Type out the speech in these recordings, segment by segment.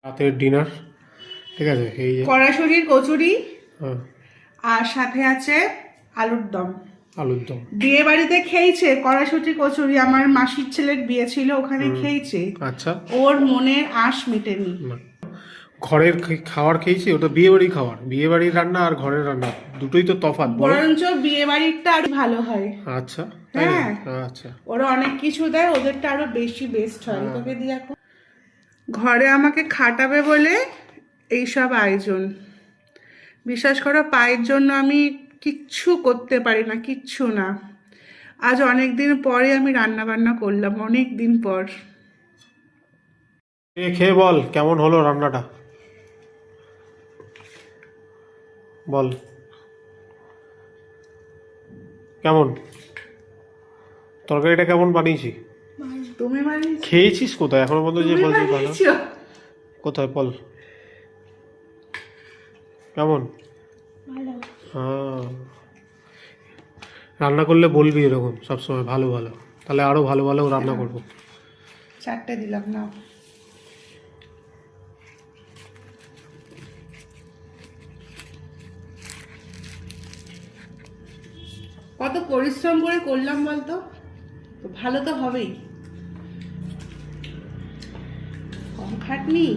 রাতের ডিনার। ঠিক আছে, এই যে কড়াইশুঁটির কচুরি হ্যাঁ, আর সাথে আছে আলুর দম। আলুর দম। বিয়ে বাড়িতে খেয়েছে কড়াইশুঁটি কচুরি, আমার মাসির ছেলের বিয়ে ছিল, ওখানে খেয়েছে। আচ্ছা, ওর মনের আশ মেটেনি। না, ঘরের খাবার খেয়েছি, ওটা বিয়ে বাড়ির খাবার। বিয়ে বাড়ির রান্না আর ঘরের রান্না দুটোই তো তফাৎ, বলো। বরঞ্চ বিয়ে বাড়িরটা আরো ভালো হয়। আচ্ছা, তাই না? হ্যাঁ, আচ্ছা, ওরা অনেক কিছু দেয়, ওদেরটা আরো বেশি বেস্ট হয়। তোকে দিয়ে এখন ঘরে আমাকে খাটাবে বলে এইসব আয়োজন। বিশ্বাস করো, পায়ের জন্য আমি কিচ্ছু করতে পারি না, কিচ্ছু না। আজ অনেক দিন পরে আমি রান্না বান্না করলাম, অনেক দিন পর। খেয়ে বল কেমন হলো রান্নাটা, বল কেমন, তরকারিটা কেমন বানিয়েছি। তুমি খেয়েছিস কোথায় এখনো পর্যন্ত যে বলছিস ভালো? বানিয়েছো? কোথায় বল কেমন? হ্যাঁ, রান্না করলে বলবি এরকম সবসময় ভালো ভালো, তাহলে আরো ভালো ভালো রান্না করবো। 4টে দিলাম না। কত পরিশ্রম করে করলাম বলতো, তো ভালো তো হবেই। কম খাটনি।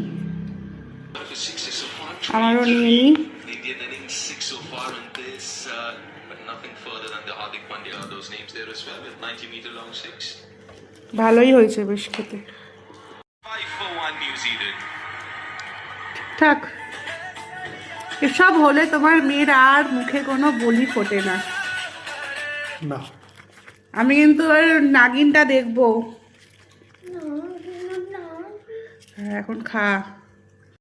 আমারও নিয়ে নি। Indian innings 6 so far in this, but nothing further than the Hardik Pandya. Those names there as well with 90-meter long six. ভালোই হয়েছে বেশ খেতে। 5 for 1 New Zealand. ঠিকঠাক। এসব হলে তোমার মেয়ের আর মুখে কোনো বলি ফোটে না। না, আমি কিন্তু আর নাগিনটা দেখবো। হ্যাঁ, এখন খা।